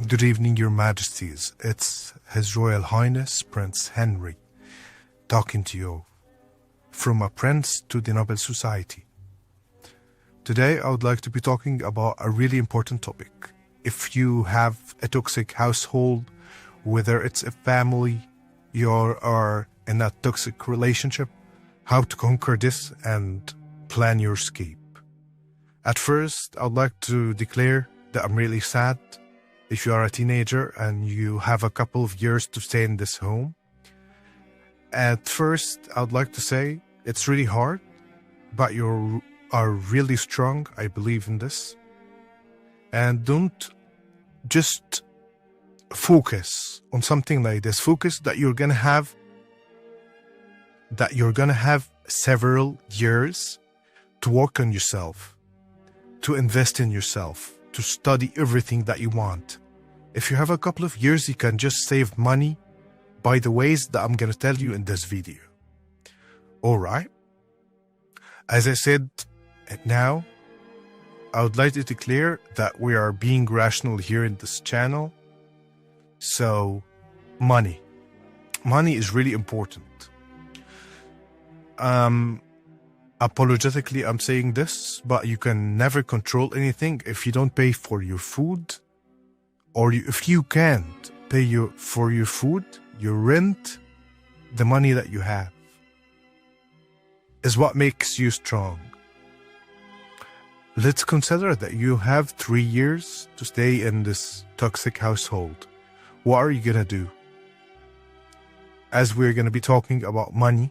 Good evening, Your Majesties. It's His Royal Highness Prince Henry talking to you from a prince to the Nobel Society. Today, I would like to be talking about a really important topic. If you have a toxic household, whether it's a family, you are in a toxic relationship, how to conquer this and plan your escape. At first, I would like to declare that I'm really sad if you are a teenager and you have a couple of years to stay in this home. At first, I would like to say it's really hard, but you are really strong. I believe in this. And don't just focus on something like this. Focus that you're gonna have several years to work on yourself, to invest in yourself, to study everything that you want. If you have a couple of years, you can just save money by the ways that I'm going to tell you in this video. Alright? As I said, now, I would like to declare that we are being rational here in this channel. So, money. Money is really important. Apologetically, I'm saying this, but you can never control anything if you don't pay for your food, or if you can't pay for your food, your rent, the money that you have is what makes you strong. Let's consider that you have 3 years to stay in this toxic household. What are you gonna do? As we're gonna be talking about money,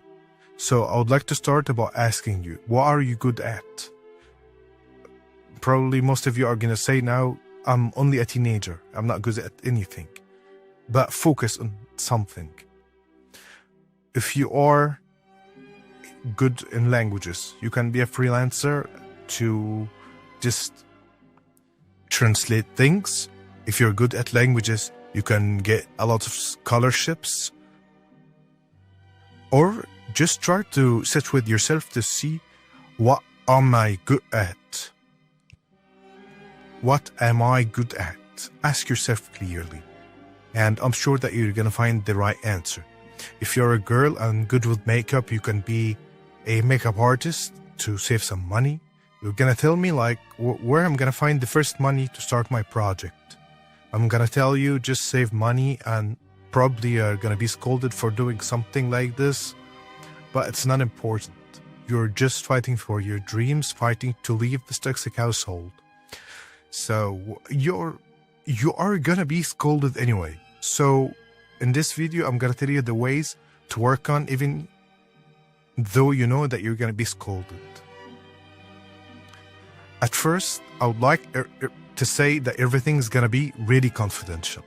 so I would like to start about asking you, what are you good at? Probably most of you are going to say now, I'm only a teenager. I'm not good at anything. But focus on something. If you are good in languages, you can be a freelancer to just translate things. If you're good at languages, you can get a lot of scholarships. Or just try to sit with yourself to see, what am I good at? What am I good at? Ask yourself clearly. And I'm sure that you're going to find the right answer. If you're a girl and good with makeup, you can be a makeup artist to save some money. You're going to tell me like where I'm going to find the first money to start my project. I'm going to tell you just save money, and probably you're going to be scolded for doing something like this. But it's not important. You're just fighting for your dreams, fighting to leave this toxic household. So you are gonna be scolded anyway. So in this video, I'm gonna tell you the ways to work on, even though you know that you're gonna be scolded. At first, I would like to say that everything is gonna be really confidential.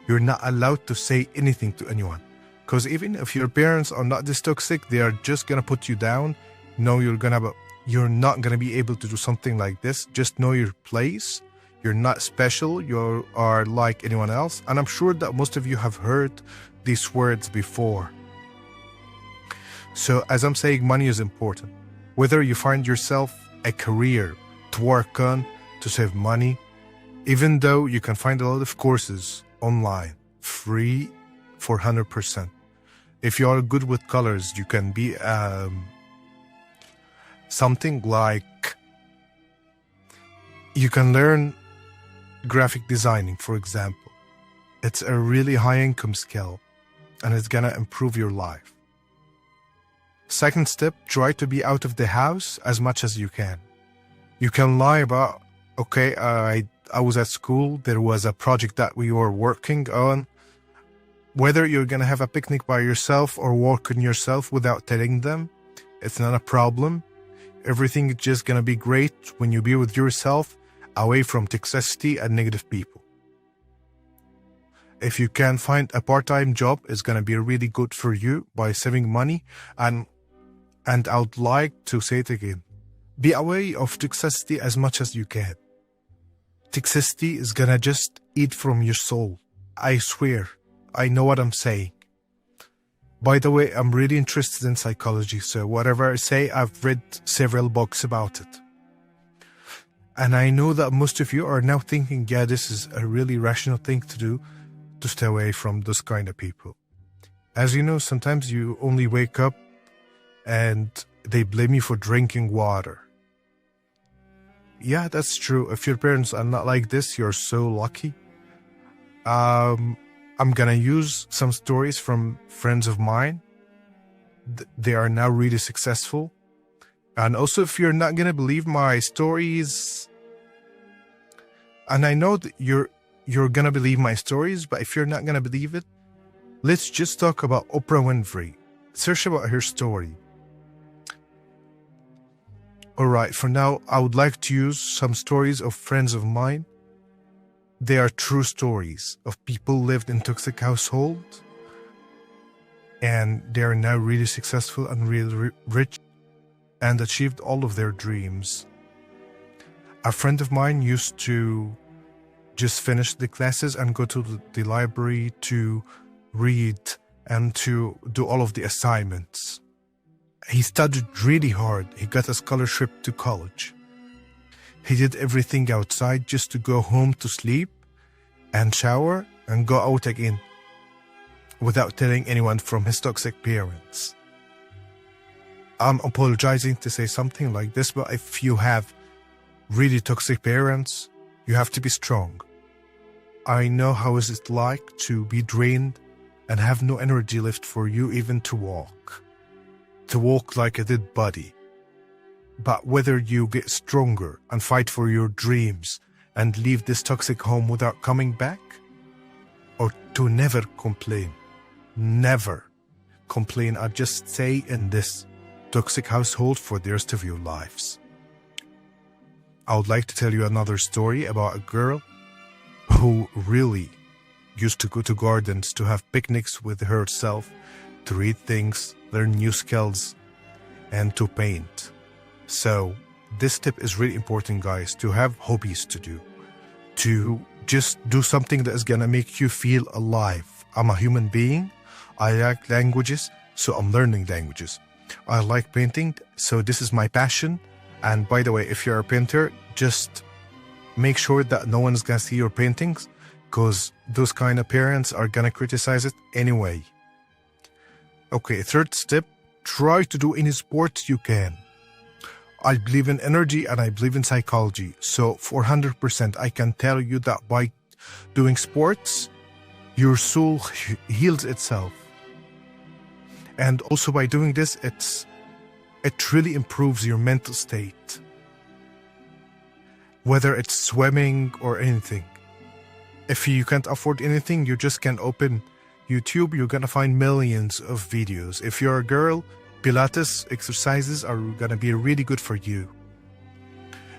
You're not allowed to say anything to anyone. Because even if your parents are not this toxic, they are just gonna put you down. No, you're not gonna be able to do something like this. Just know your place. You're not special. You are like anyone else. And I'm sure that most of you have heard these words before. So as I'm saying, money is important. Whether you find yourself a career to work on, to save money, even though you can find a lot of courses online, free for 100%. If you are good with colors, you can be something like, you can learn graphic designing, for example. It's a really high income skill and it's gonna improve your life. Second step, try to be out of the house as much as you can. You can lie about, okay, I was at school, there was a project that we were working on. Whether you're going to have a picnic by yourself or work on yourself without telling them, it's not a problem. Everything is just going to be great when you be with yourself, away from toxicity and negative people. If you can find a part-time job, it's going to be really good for you by saving money. And I would like to say it again. Be away of toxicity as much as you can. Toxicity is going to just eat from your soul. I swear. I know what I'm saying. By the way, I'm really interested in psychology, so whatever I say, I've read several books about it. And I know that most of you are now thinking, yeah, this is a really rational thing to do, to stay away from those kind of people. As you know, sometimes you only wake up and they blame you for drinking water. Yeah, that's true. If your parents are not like this, you're so lucky. I'm gonna use some stories from friends of mine. They are now really successful. And also, if you're not gonna believe my stories, and I know that you're gonna believe my stories, but if you're not gonna believe it, let's just talk about Oprah Winfrey. Search about her story. Alright, for now, I would like to use some stories of friends of mine. They are true stories of people lived in toxic households, and they are now really successful and really rich and achieved all of their dreams. A friend of mine used to just finish the classes and go to the library to read and to do all of the assignments. He studied really hard. He got a scholarship to college. He did everything outside just to go home to sleep and shower and go out again without telling anyone from his toxic parents. I'm apologizing to say something like this, but if you have really toxic parents, you have to be strong. I know how is it like to be drained and have no energy left for you even to walk like a dead body. But whether you get stronger and fight for your dreams and leave this toxic home without coming back, or to never complain or just stay in this toxic household for the rest of your lives. I would like to tell you another story about a girl who really used to go to gardens to have picnics with herself, to read things, learn new skills, and to paint. So this tip is really important, guys, to have hobbies to do, to just do something that is gonna make you feel alive. I'm a human being. I like languages, so I'm learning languages. I like painting, so this is my passion. And by the way, if you're a painter, just make sure that no one's gonna see your paintings, because those kind of parents are gonna criticize it anyway. Okay, third step, try to do any sport you can. I believe in energy and I believe in psychology. So for 100%, I can tell you that by doing sports, your soul heals itself. And also by doing this, it really improves your mental state. Whether it's swimming or anything. If you can't afford anything, you just can open YouTube, you're gonna find millions of videos. If you're a girl, Pilates exercises are gonna be really good for you.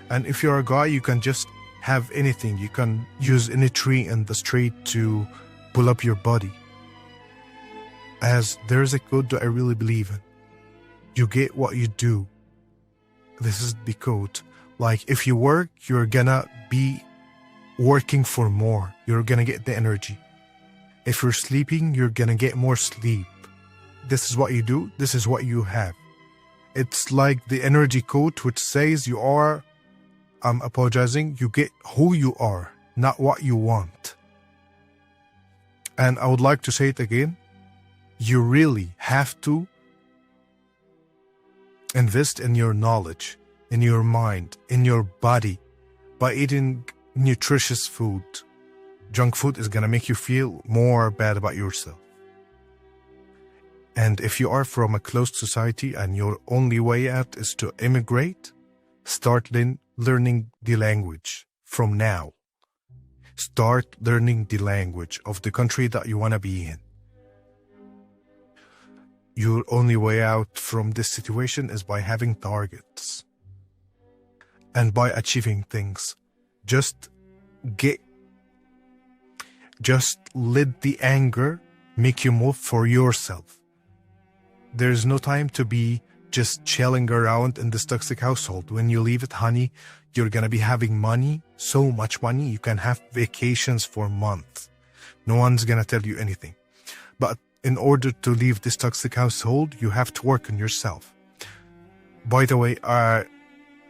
And if you're a guy, you can just have anything. You can use any tree in the street to pull up your body. As there's a quote that I really believe in. You get what you do. This is the quote. Like, if you work, you're gonna be working for more. You're gonna get the energy. If you're sleeping, you're gonna get more sleep. This is what you do. This is what you have. It's like the energy quote which says you are, I'm apologizing, you get who you are, not what you want. And I would like to say it again. You really have to invest in your knowledge, in your mind, in your body by eating nutritious food. Junk food is going to make you feel more bad about yourself. And if you are from a closed society and your only way out is to immigrate, start learning the language from now. Start learning the language of the country that you want to be in. Your only way out from this situation is by having targets and by achieving things. Just let the anger make you move for yourself. There's no time to be just chilling around in this toxic household. When you leave it, honey, you're gonna be having money, so much money, you can have vacations for months. No one's gonna tell you anything. But in order to leave this toxic household, you have to work on yourself. By the way,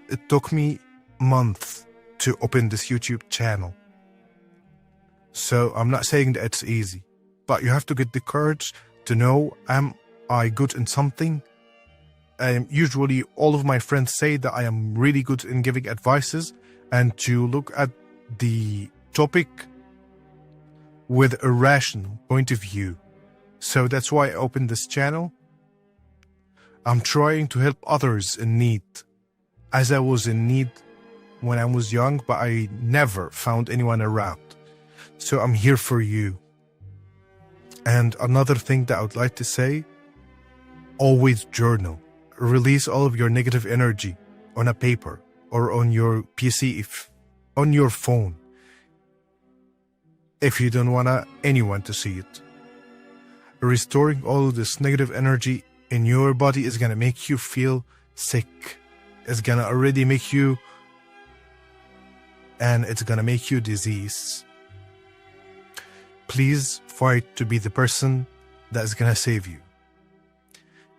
it took me months to open this YouTube channel. So I'm not saying that it's easy, but you have to get the courage to know, am I good in something? Usually all of my friends say that I am really good in giving advices and to look at the topic with a rational point of view. So that's why I opened this channel. I'm trying to help others in need, as I was in need when I was young, but I never found anyone around. So I'm here for you. And another thing that I would like to say, always journal. Release all of your negative energy on a paper or on your PC, on your phone, if you don't want anyone to see it. Restoring all of this negative energy in your body is going to make you feel sick. It's going to already make you, and it's going to make you disease. Please fight to be the person that's going to save you.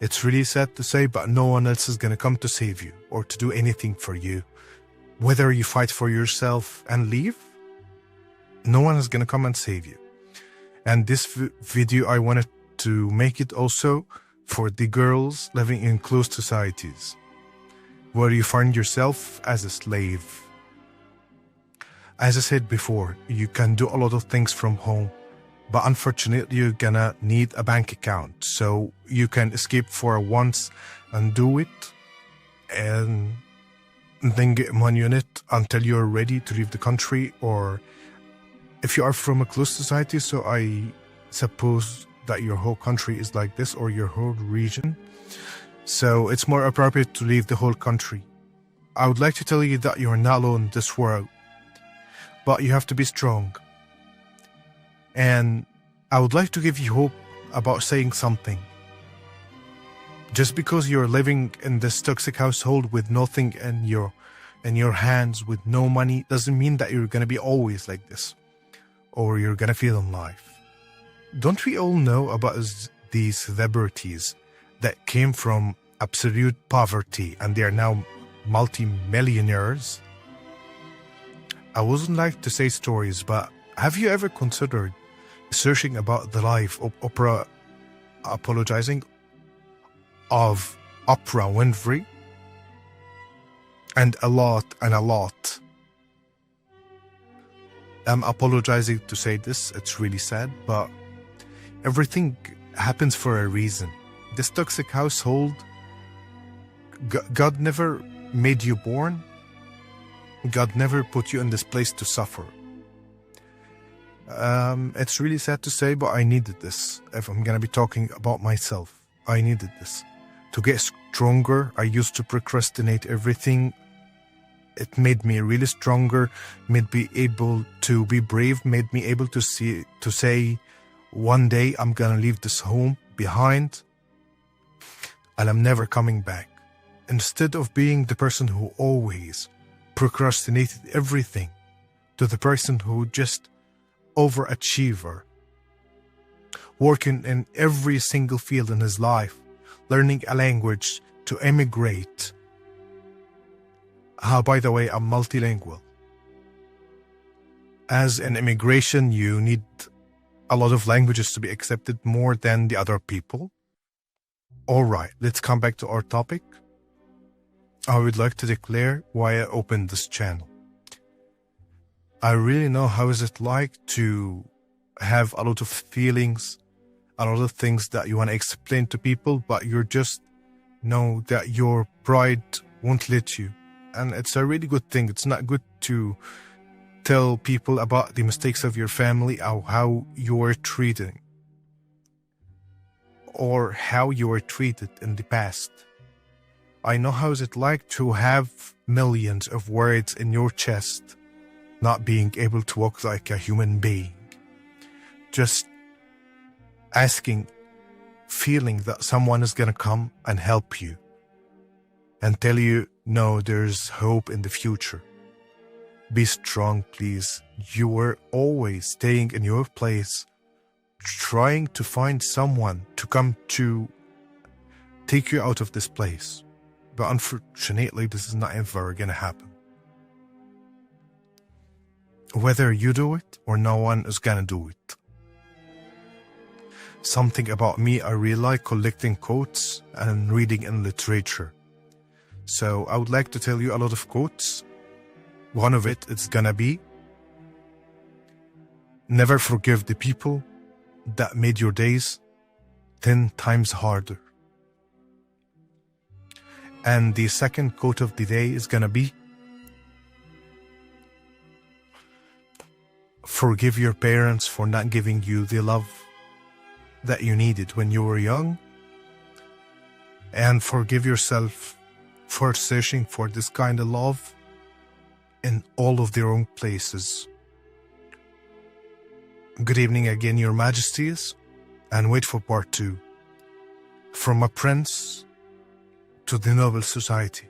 It's really sad to say, but no one else is going to come to save you or to do anything for you. Whether you fight for yourself and leave, no one is going to come and save you. And this video, I wanted to make it also for the girls living in closed societies, where you find yourself as a slave. As I said before, you can do a lot of things from home, but unfortunately you're gonna need a bank account. So you can escape for once and do it, and then get money on it until you're ready to leave the country. Or if you are from a closed society, so I suppose that your whole country is like this, or your whole region, so it's more appropriate to leave the whole country. I would like to tell you that you're not alone in this world, but you have to be strong. And I would like to give you hope about saying something. Just because you're living in this toxic household with nothing in your hands, with no money, doesn't mean that you're gonna be always like this, or you're gonna feel alive. Don't we all know about these celebrities that came from absolute poverty and they are now multi-millionaires? I wouldn't like to say stories, but have you ever considered searching about the life of Oprah Winfrey? And a lot. I'm apologizing to say this, it's really sad, but everything happens for a reason. This toxic household, God never made you born. God never put you in this place to suffer. It's really sad to say, but I needed this. If I'm gonna be talking about myself, I needed this. To get stronger, I used to procrastinate everything. It made me really stronger, made me able to be brave, made me able to say, one day I'm gonna leave this home behind and I'm never coming back. Instead of being the person who always procrastinated everything, to the person who just overachiever, working in every single field in his life, learning a language, to emigrate. By the way, I'm multilingual. As an immigration, you need a lot of languages to be accepted more than the other people. Alright, let's come back to our topic. I would like to declare why I opened this channel. I really know how is it like to have a lot of feelings, a lot of things that you want to explain to people, but you just know that your pride won't let you. And it's a really good thing. It's not good to tell people about the mistakes of your family or how you were treated or how you were treated in the past. I know how is it like to have millions of words in your chest, not being able to walk like a human being, just asking, feeling that someone is gonna come and help you and tell you, no, there's hope in the future. Be strong, please. You were always staying in your place, trying to find someone to come to take you out of this place. But unfortunately, this is not ever gonna happen. whether you do it or no one is gonna do it. Something about me, I really like collecting quotes and reading in literature. So I would like to tell you a lot of quotes. One of it is gonna be, never forgive the people that made your days 10 times harder. And the second quote of the day is gonna be, forgive your parents for not giving you the love that you needed when you were young, and forgive yourself for searching for this kind of love in all of the wrong places. Good evening again, Your Majesties, and wait for part 2. From a prince to the noble society.